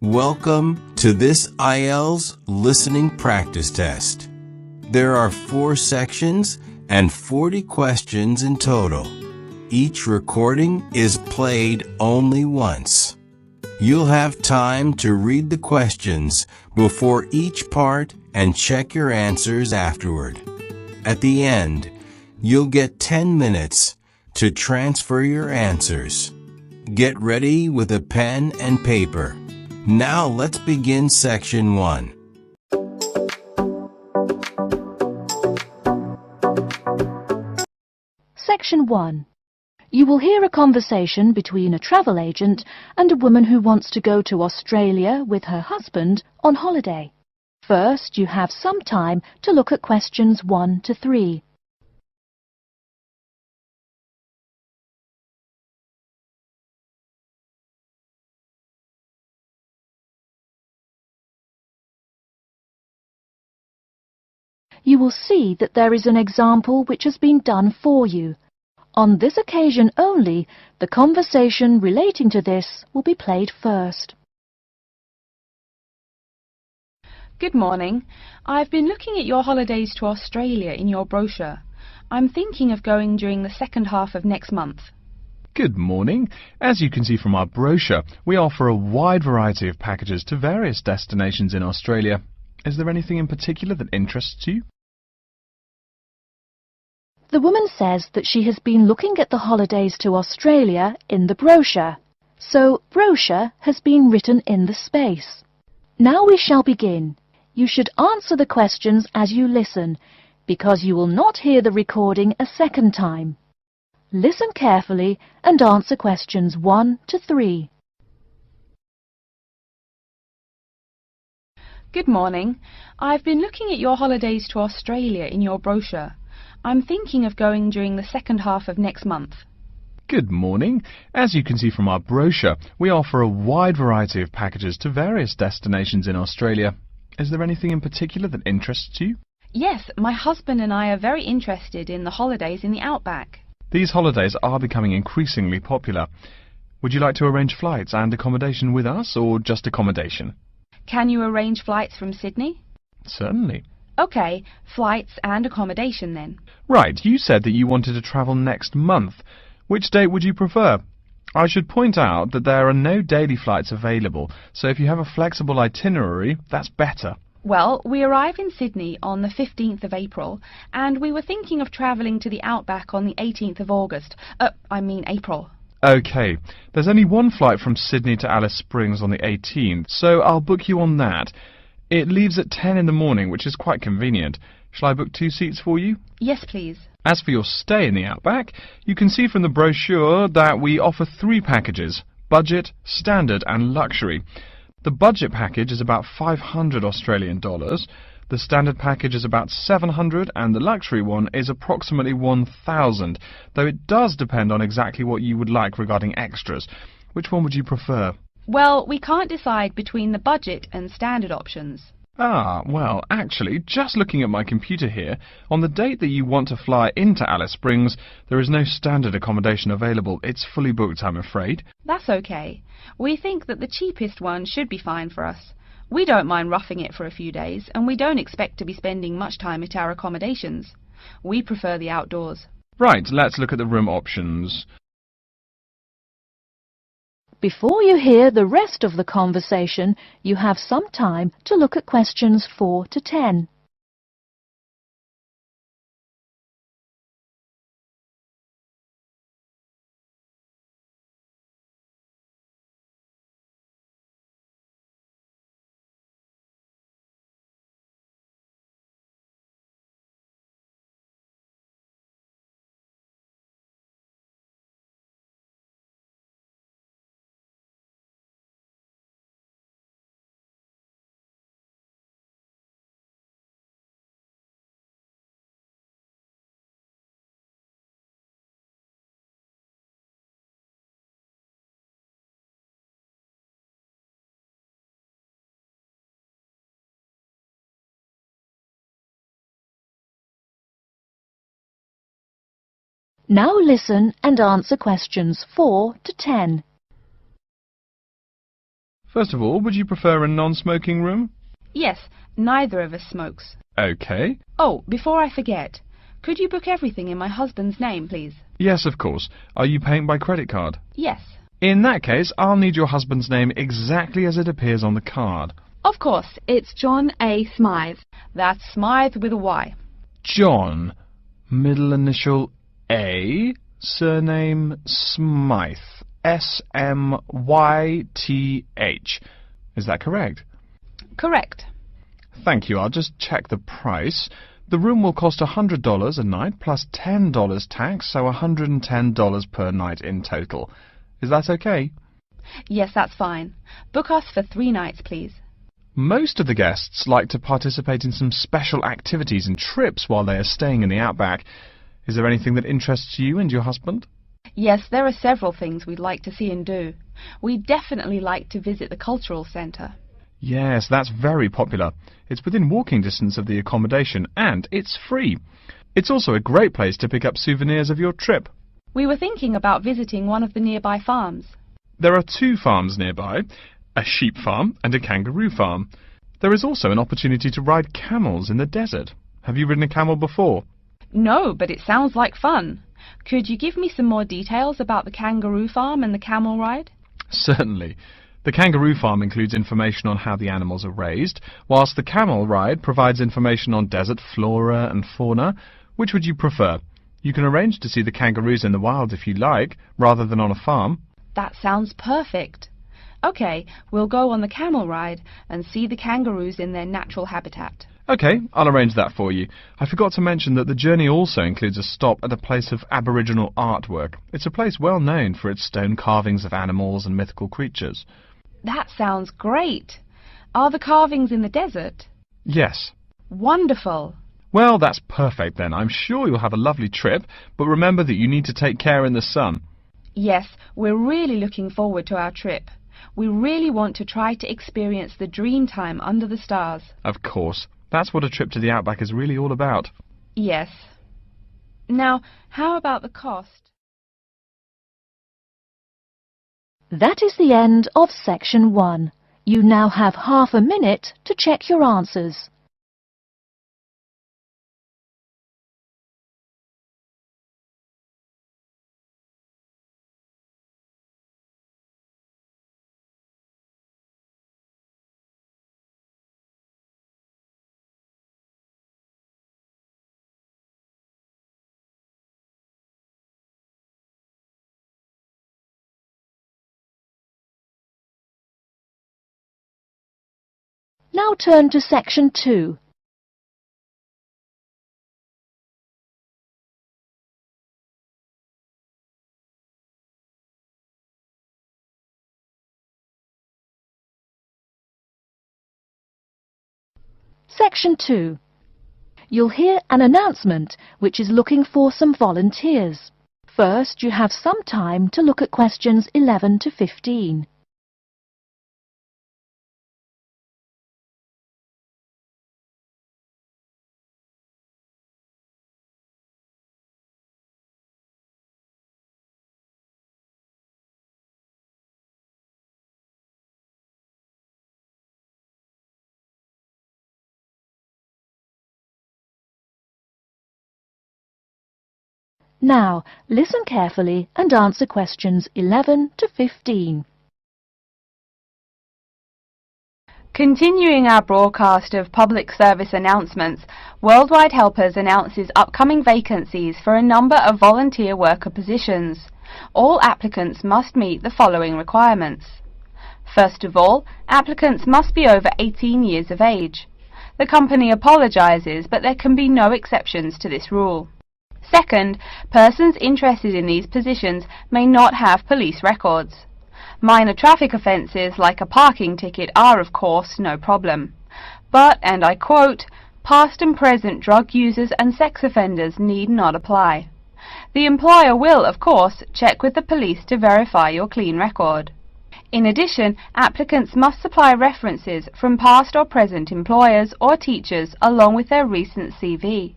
Welcome to this IELTS listening practice test. There are 4 sections and 40 questions in total. Each recording is played only once. You'll have time to read the questions before each part and check your answers afterward. At the end, you'll get 10 minutes to transfer your answers. Get ready with a pen and paper. Now let's begin section 1. Section 1. You will hear a conversation between a travel agent and a woman who wants to go to Australia with her husband on holiday. First, you have some time to look at questions 1 to 3. You will see that there is an example which has been done for you. On this occasion only, the conversation relating to this will be played first. Good morning. I've been looking at your holidays to Australia in your brochure. I'm thinking of going during the second half of next month. Good morning. As you can see from our brochure, we offer a wide variety of packages to various destinations in Australia. Is there anything in particular that interests you? The woman says that she has been looking at the holidays to Australia in the brochure. So, brochure has been written in the space. Now we shall begin. You should answer the questions as you listen, because you will not hear the recording a second time. Listen carefully and answer questions 1 to 3. Good morning. I've been looking at your holidays to Australia in your brochure. I'm thinking of going during the second half of next month. Good morning. As you can see from our brochure, we offer a wide variety of packages to various destinations in Australia. Is there anything in particular that interests you? Yes, my husband and I are very interested in the holidays in the outback. These holidays are becoming increasingly popular. Would you like to arrange flights and accommodation with us, or just accommodation? Can you arrange flights from Sydney? Certainly. OK, flights and accommodation then. Right, you said that you wanted to travel next month. Which date would you prefer? I should point out that there are no daily flights available, so if you have a flexible itinerary, that's better. Well, we arrive in Sydney on the 15th of April, and we were thinking of travelling to the outback on the 18th of August. April. OK, there's only one flight from Sydney to Alice Springs on the 18th, so I'll book you on that. It leaves at 10 in the morning, which is quite convenient. Shall I book 2 seats for you? Yes, please. As for your stay in the outback, you can see from the brochure that we offer 3 packages: budget, standard and luxury. The budget package is about $500 Australian dollars, the standard package is about $700 and the luxury one is approximately $1,000, though it does depend on exactly what you would like regarding extras. Which one would you prefer? Well, we can't decide between the budget and standard options. Well, actually, just looking at my computer here, on the date that you want to fly into Alice Springs, there is no standard accommodation available. It's fully booked, I'm afraid. That's okay. We think that the cheapest one should be fine for us. We don't mind roughing it for a few days, and we don't expect to be spending much time at our accommodations. We prefer the outdoors. Right, let's look at the room options. Before you hear the rest of the conversation, you have some time to look at questions 4 to 10. Now listen and answer questions 4 to 10. First of all, would you prefer a non-smoking room? Yes, neither of us smokes. Okay. Oh, before I forget, could you book everything in my husband's name, please? Yes, of course. Are you paying by credit card? Yes. In that case, I'll need your husband's name exactly as it appears on the card. Of course, it's John A. Smythe. That's Smythe with a Y. John, middle initial A, surname Smythe. S-M-Y-T-H. Is that correct? Correct. Thank you. I'll just check the price. The room will cost $100 a night plus $10 tax, so $110 per night in total. Is that okay? Yes, that's fine. Book us for 3 nights, please. Most of the guests like to participate in some special activities and trips while they are staying in the outback. Is there anything that interests you and your husband? Yes, there are several things we'd like to see and do. We'd definitely like to visit the cultural centre. Yes, that's very popular. It's within walking distance of the accommodation and it's free. It's also a great place to pick up souvenirs of your trip. We were thinking about visiting one of the nearby farms. There are 2 farms nearby, a sheep farm and a kangaroo farm. There is also an opportunity to ride camels in the desert. Have you ridden a camel before? No, but it sounds like fun. Could you give me some more details about the kangaroo farm and the camel ride? Certainly. The kangaroo farm includes information on how the animals are raised, whilst the camel ride provides information on desert flora and fauna. Which would you prefer? You can arrange to see the kangaroos in the wild if you like, rather than on a farm. That sounds perfect. OK, we'll go on the camel ride and see the kangaroos in their natural habitat. OK, I'll arrange that for you. I forgot to mention that the journey also includes a stop at a place of Aboriginal artwork. It's a place well known for its stone carvings of animals and mythical creatures. That sounds great. Are the carvings in the desert? Yes. Wonderful. Well, that's perfect then. I'm sure you'll have a lovely trip, but remember that you need to take care in the sun. Yes, we're really looking forward to our trip. We really want to try to experience the dream time under the stars. Of course. That's what a trip to the outback is really all about. Yes. Now, how about the cost? That is the end of section 1. You now have half a minute to check your answers. Now turn to section 2. Section 2. You'll hear an announcement which is looking for some volunteers. First, you have some time to look at questions 11 to 15. Now, listen carefully and answer questions 11 to 15. Continuing our broadcast of public service announcements, Worldwide Helpers announces upcoming vacancies for a number of volunteer worker positions. All applicants must meet the following requirements. First of all, applicants must be over 18 years of age. The company apologises, but there can be no exceptions to this rule. Second, persons interested in these positions may not have police records. Minor traffic offences like a parking ticket are, of course, no problem. But, and I quote, past and present drug users and sex offenders need not apply. The employer will, of course, check with the police to verify your clean record. In addition, applicants must supply references from past or present employers or teachers along with their recent CV.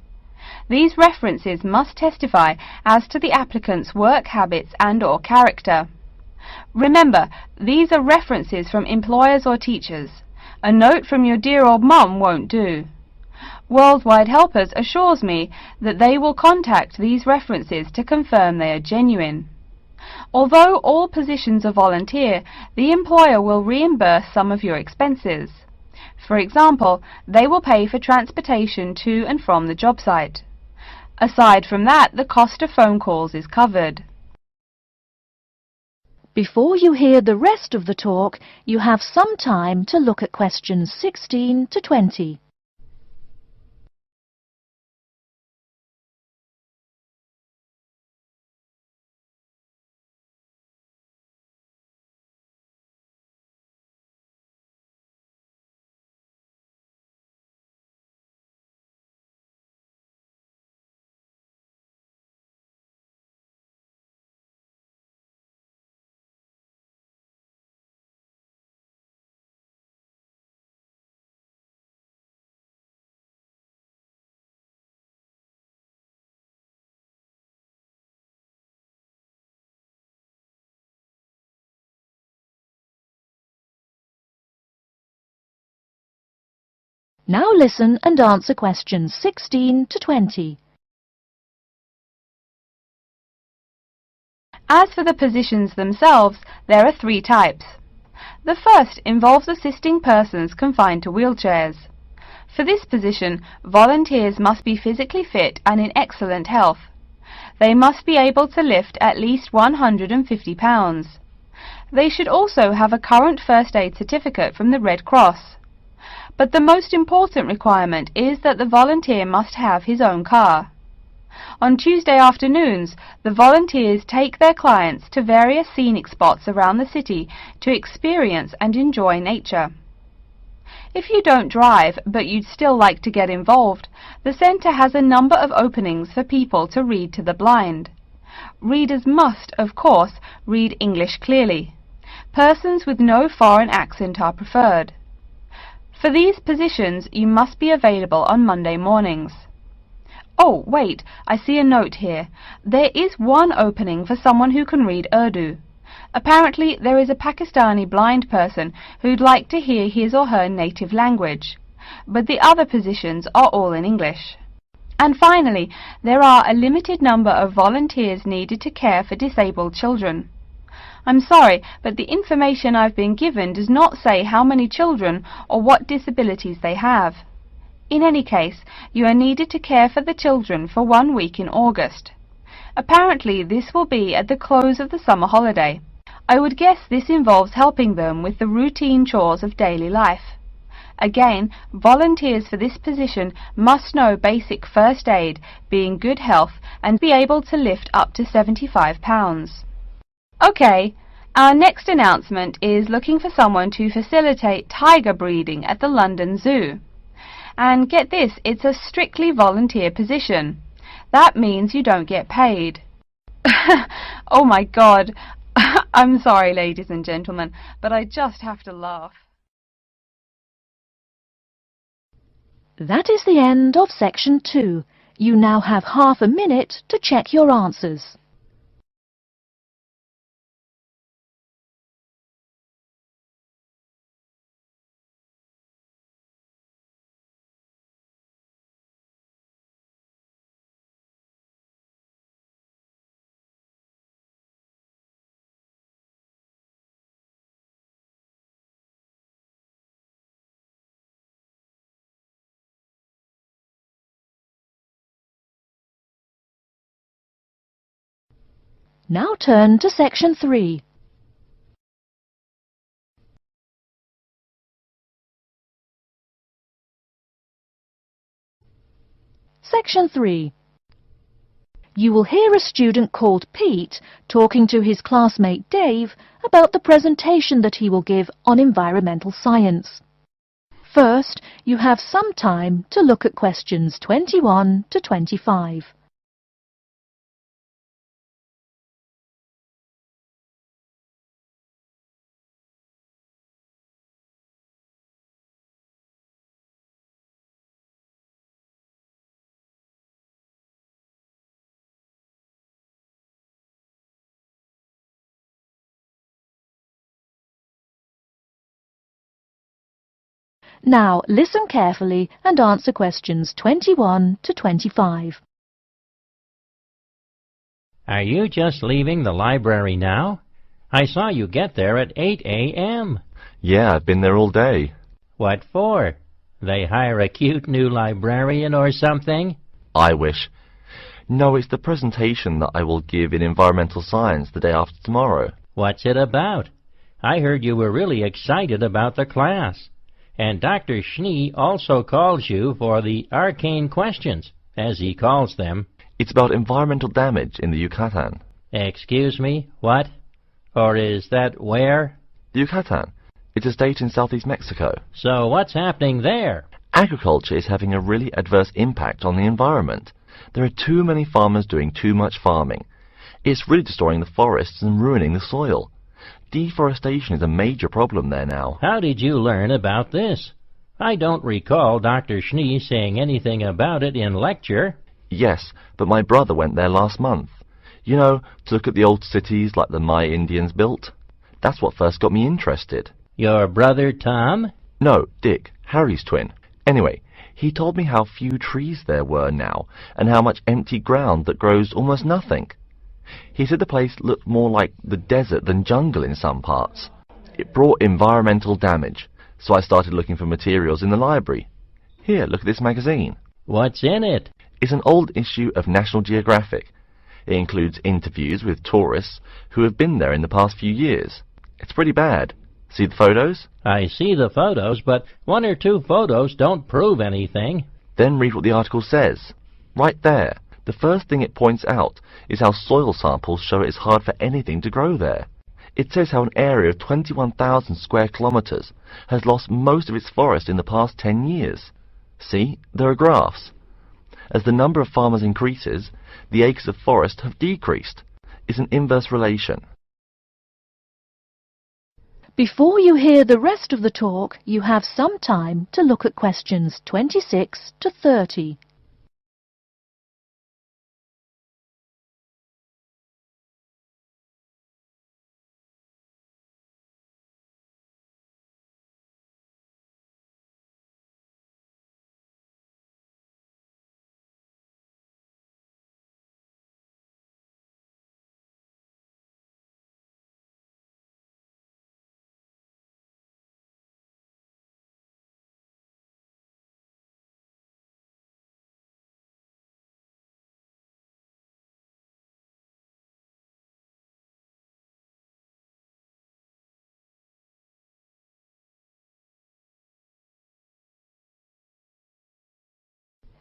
These references must testify as to the applicant's work habits and/or character. Remember, these are references from employers or teachers. A note from your dear old mum won't do. Worldwide Helpers assures me that they will contact these references to confirm they are genuine. Although all positions are volunteer, the employer will reimburse some of your expenses. For example, they will pay for transportation to and from the job site. Aside from that, the cost of phone calls is covered. Before you hear the rest of the talk, you have some time to look at questions 16 to 20. Now listen and answer questions 16 to 20. As for the positions themselves, there are three types. The first involves assisting persons confined to wheelchairs. For this position, volunteers must be physically fit and in excellent health. They must be able to lift at least 150 pounds. They should also have a current first aid certificate from the Red Cross. But the most important requirement is that the volunteer must have his own car. On Tuesday afternoons, the volunteers take their clients to various scenic spots around the city to experience and enjoy nature. If you don't drive, but you'd still like to get involved, the centre has a number of openings for people to read to the blind. Readers must, of course, read English clearly. Persons with no foreign accent are preferred. For these positions, you must be available on Monday mornings. Oh, wait, I see a note here. There is one opening for someone who can read Urdu. Apparently, there is a Pakistani blind person who'd like to hear his or her native language, but the other positions are all in English. And finally, there are a limited number of volunteers needed to care for disabled children. I'm sorry, but the information I've been given does not say how many children or what disabilities they have. In any case, you are needed to care for the children for 1 week in August. Apparently, this will be at the close of the summer holiday. I would guess this involves helping them with the routine chores of daily life. Again, volunteers for this position must know basic first aid, be in good health, and be able to lift up to 75 pounds. Okay, our next announcement is looking for someone to facilitate tiger breeding at the London Zoo. And get this, it's a strictly volunteer position. That means you don't get paid. Oh my God, I'm sorry ladies and gentlemen, but I just have to laugh. That is the end of section 2. You now have half a minute to check your answers. Now turn to section 3. Section 3. You will hear a student called Pete talking to his classmate Dave about the presentation that he will give on environmental science. First, you have some time to look at questions 21 to 25. Now listen carefully and answer questions 21 to 25. Are you just leaving the library now? I saw you get there at 8 a.m. Yeah, I've been there all day. What for? They hire a cute new librarian or something? I wish. No, it's the presentation that I will give in environmental science the day after tomorrow. What's it about? I heard you were really excited about the class. And Dr. Schnee also calls you for the arcane questions, as he calls them. It's about environmental damage in the Yucatan. Excuse me, what? Or is that where? The Yucatan. It's a state in southeast Mexico. So what's happening there? Agriculture is having a really adverse impact on the environment. There are too many farmers doing too much farming. It's really destroying the forests and ruining the soil. Deforestation is a major problem there now. How did you learn about this? I don't recall Dr. Schnee saying anything about it in lecture. Yes, but my brother went there last month. You know, to look at the old cities like the Maya Indians built. That's what first got me interested. Your brother Tom? No, Dick, Harry's twin. Anyway, he told me how few trees there were now, and how much empty ground that grows almost nothing. He said the place looked more like the desert than jungle in some parts. It brought environmental damage, so I started looking for materials in the library. Here, look at this magazine. What's in it? It's an old issue of National Geographic. It includes interviews with tourists who have been there in the past few years. It's pretty bad. See the photos? I see the photos, but one or two photos don't prove anything. Then read what the article says. Right there. The first thing it points out is how soil samples show it's hard for anything to grow there. It says how an area of 21,000 square kilometers has lost most of its forest in the past 10 years. See, there are graphs. As the number of farmers increases, the acres of forest have decreased. It's an inverse relation. Before you hear the rest of the talk, you have some time to look at questions 26 to 30.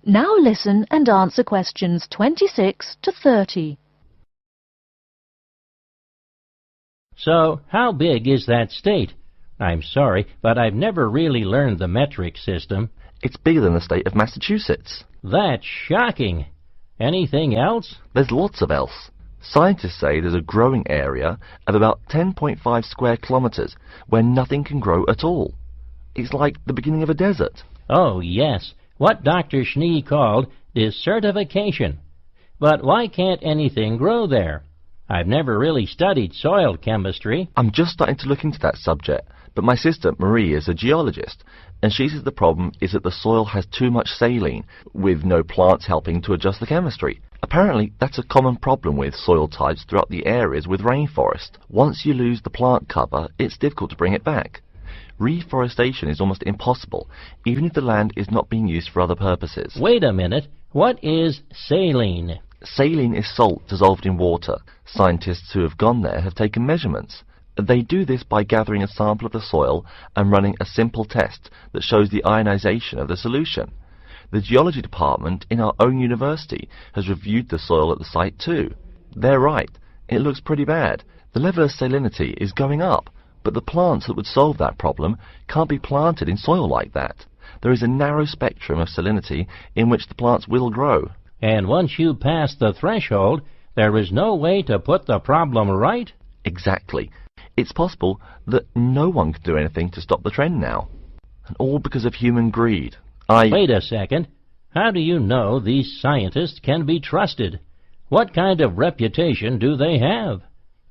Now listen and answer questions 26 to 30. So, how big is that state? I'm sorry, but I've never really learned the metric system. It's bigger than the state of Massachusetts. That's shocking. Anything else? There's lots of else. Scientists say there's a growing area of about 10.5 square kilometers where nothing can grow at all. It's like the beginning of a desert. Oh, yes. What Dr. Schnee called desertification. But why can't anything grow there? I've never really studied soil chemistry. I'm just starting to look into that subject, but my sister Marie is a geologist, and she says the problem is that the soil has too much saline, with no plants helping to adjust the chemistry. Apparently, that's a common problem with soil types throughout the areas with rainforest. Once you lose the plant cover, it's difficult to bring it back. Reforestation is almost impossible, even if the land is not being used for other purposes. Wait a minute. What is saline? Saline is salt dissolved in water. Scientists who have gone there have taken measurements. They do this by gathering a sample of the soil and running a simple test that shows the ionization of the solution. The geology department in our own university has reviewed the soil at the site too. They're right. It looks pretty bad. The level of salinity is going up. But the plants that would solve that problem can't be planted in soil like that. There is a narrow spectrum of salinity in which the plants will grow. And once you pass the threshold, there is no way to put the problem right? Exactly. It's possible that no one can do anything to stop the trend now. And all because of human greed. Wait a second. How do you know these scientists can be trusted? What kind of reputation do they have?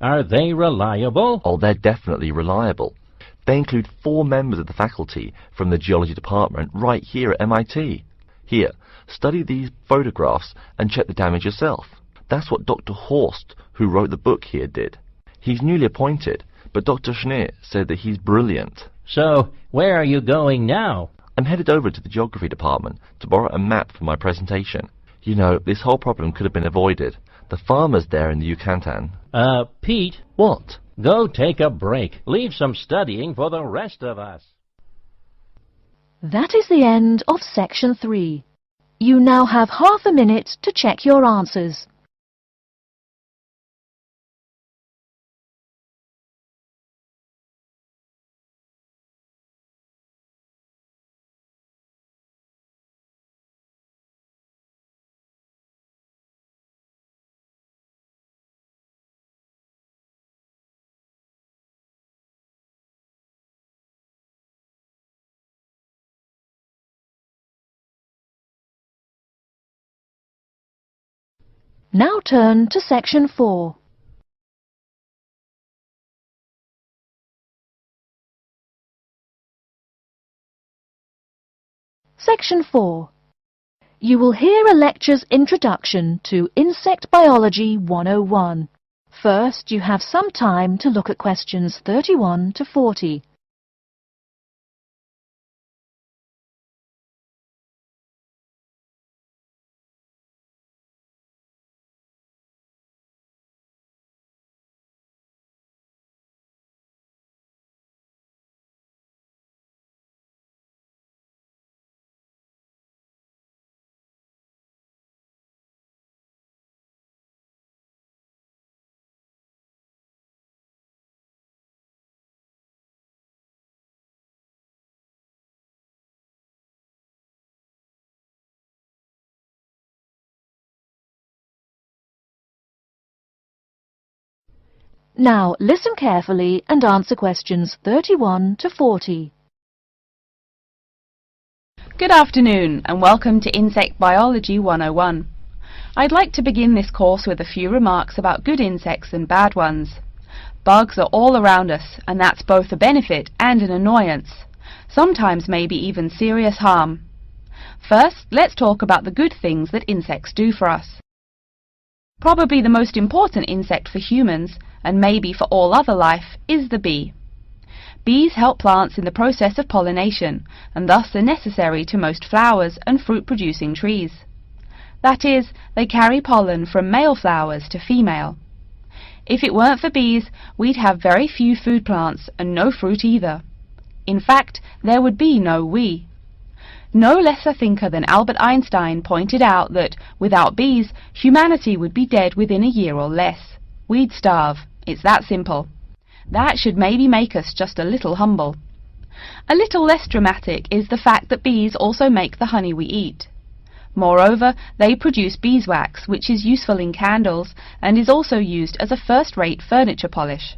Are they reliable? Oh, they're definitely reliable. They include 4 members of the faculty from the geology department right here at MIT. Here, study these photographs and check the damage yourself. That's what Dr. Horst, who wrote the book here, did. He's newly appointed, but Dr. Schnee said that he's brilliant. So, where are you going now? I'm headed over to the geography department to borrow a map for my presentation. You know, this whole problem could have been avoided. The farmers there in the Yucatan. Pete, What? go take a break. Leave some studying for the rest of us. That is the end of section 3. You now have half a minute to check your answers. Now turn to section 4. Section 4. You will hear a lecture's introduction to Insect Biology 101. First, you have some time to look at questions 31 to 40. Now listen carefully and answer questions 31 to 40. Good afternoon and welcome to Insect Biology 101. I'd like to begin this course with a few remarks about good insects and bad ones. Bugs are all around us, and that's both a benefit and an annoyance, sometimes maybe even serious harm. First, let's talk about the good things that insects do for us. Probably the most important insect for humans, and maybe for all other life, is the bee. Bees help plants in the process of pollination, and thus are necessary to most flowers and fruit-producing trees. That is, they carry pollen from male flowers to female. If it weren't for bees, we'd have very few food plants and no fruit either. In fact, there would be no we. No less a thinker than Albert Einstein pointed out that, without bees, humanity would be dead within a year or less. We'd starve. It's that simple. That should maybe make us just a little humble. A little less dramatic is the fact that bees also make the honey we eat. Moreover, they produce beeswax, which is useful in candles and is also used as a first-rate furniture polish.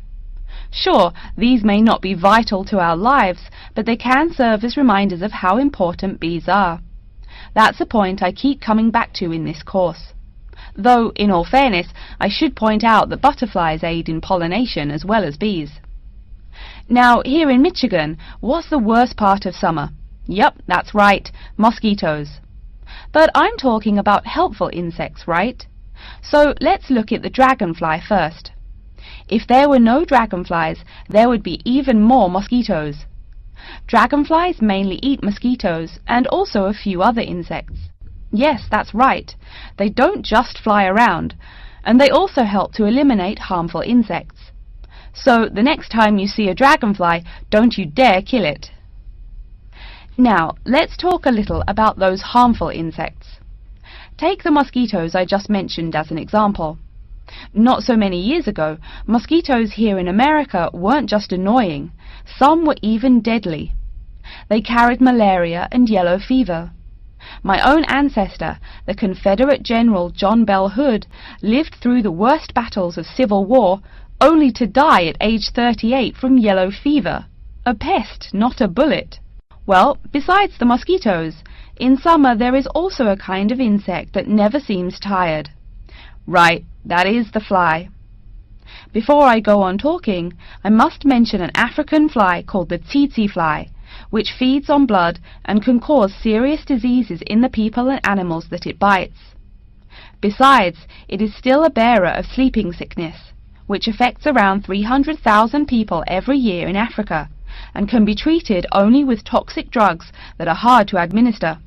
Sure, these may not be vital to our lives, but they can serve as reminders of how important bees are. That's a point I keep coming back to in this course. Though, in all fairness, I should point out that butterflies aid in pollination as well as bees. Now, here in Michigan, what's the worst part of summer? Yup, that's right, mosquitoes. But I'm talking about helpful insects, right? So let's look at the dragonfly first. If there were no dragonflies, there would be even more mosquitoes. Dragonflies mainly eat mosquitoes and also a few other insects. Yes, that's right. They don't just fly around, and they also help to eliminate harmful insects. So the next time you see a dragonfly, don't you dare kill it. Now, let's talk a little about those harmful insects. Take the mosquitoes I just mentioned as an example. Not so many years ago, mosquitoes here in America weren't just annoying, some were even deadly. They carried malaria and yellow fever. My own ancestor, the Confederate General John Bell Hood, lived through the worst battles of Civil War, only to die at age 38 from yellow fever. A pest, not a bullet. Well, besides the mosquitoes, in summer there is also a kind of insect that never seems tired. Right, that is the fly. Before I go on talking, I must mention an African fly called the tsetse fly, which feeds on blood and can cause serious diseases in the people and animals that it bites. Besides, it is still a bearer of sleeping sickness, which affects around 300,000 people every year in Africa, and can be treated only with toxic drugs that are hard to administer.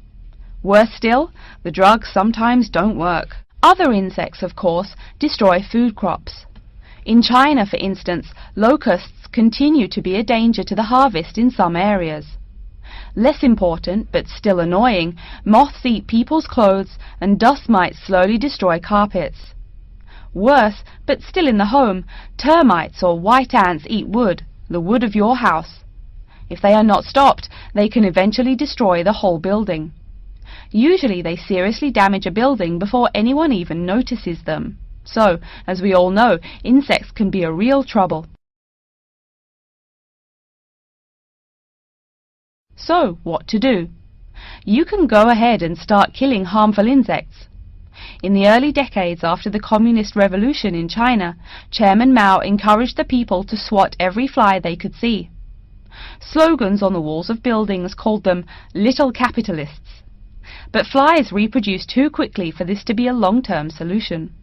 Worse still, the drugs sometimes don't work. Other insects, of course, destroy food crops. In China, for instance, locusts continue to be a danger to the harvest in some areas. Less important, but still annoying, moths eat people's clothes and dust mites slowly destroy carpets. Worse, but still in the home, termites or white ants eat wood, the wood of your house. If they are not stopped, they can eventually destroy the whole building. Usually they seriously damage a building before anyone even notices them. So, as we all know, insects can be a real trouble. So, what to do? You can go ahead and start killing harmful insects. In the early decades after the Communist Revolution in China, Chairman Mao encouraged the people to swat every fly they could see. Slogans on the walls of buildings called them "little capitalists." But flies reproduce too quickly for this to be a long-term solution.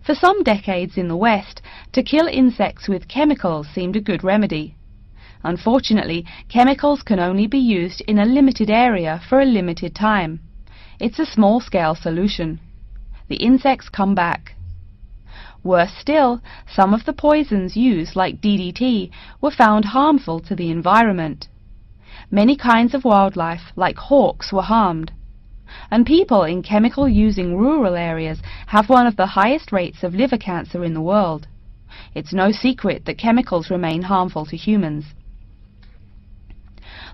For some decades in the West, to kill insects with chemicals seemed a good remedy. Unfortunately, chemicals can only be used in a limited area for a limited time. It's a small-scale solution. The insects come back. Worse still, some of the poisons used, like DDT, were found harmful to the environment. Many kinds of wildlife, like hawks, were harmed. And people in chemical-using rural areas have one of the highest rates of liver cancer in the world. It's no secret that chemicals remain harmful to humans.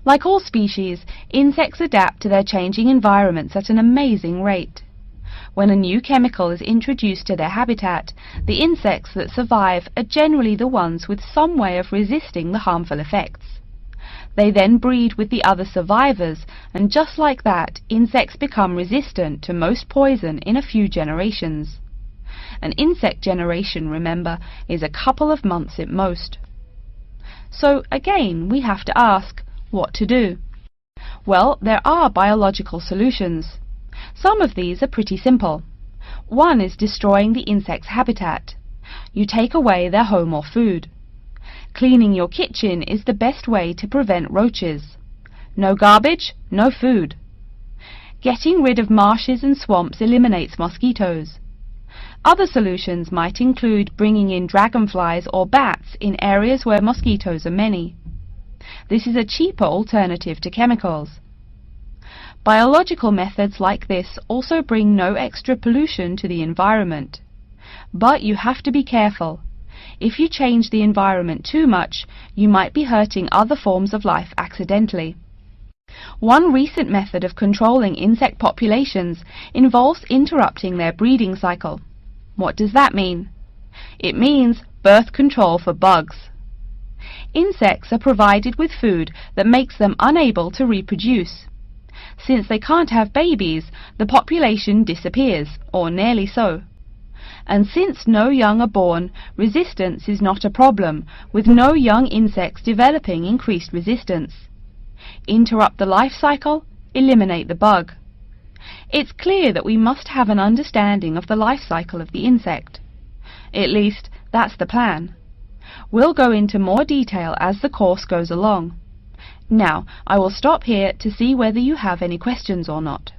Like all species, insects adapt to their changing environments at an amazing rate. When a new chemical is introduced to their habitat, the insects that survive are generally the ones with some way of resisting the harmful effects. They then breed with the other survivors, and just like that, insects become resistant to most poison in a few generations. An insect generation, remember, is a couple of months at most. So again, we have to ask, what to do? Well, there are biological solutions. Some of these are pretty simple. One is destroying the insect's habitat. You take away their home or food. Cleaning your kitchen is the best way to prevent roaches. No garbage, no food. Getting rid of marshes and swamps eliminates mosquitoes. Other solutions might include bringing in dragonflies or bats in areas where mosquitoes are many. This is a cheaper alternative to chemicals. Biological methods like this also bring no extra pollution to the environment. But you have to be careful. If you change the environment too much, you might be hurting other forms of life accidentally. One recent method of controlling insect populations involves interrupting their breeding cycle. What does that mean? It means birth control for bugs. Insects are provided with food that makes them unable to reproduce. Since they can't have babies, the population disappears, or nearly so. And since no young are born, resistance is not a problem, with no young insects developing increased resistance. Interrupt the life cycle, eliminate the bug. It's clear that we must have an understanding of the life cycle of the insect. At least, that's the plan. We'll go into more detail as the course goes along. Now, I will stop here to see whether you have any questions or not.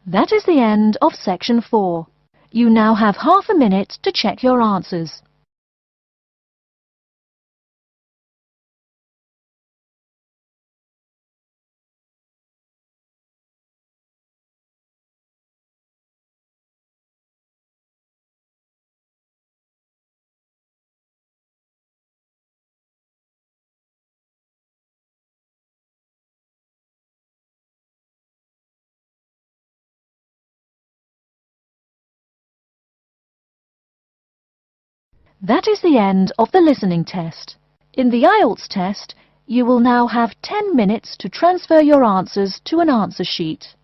That is the end of section 4. You now have half a minute to check your answers. That is the end of the listening test. In the IELTS test, you will now have 10 minutes to transfer your answers to an answer sheet.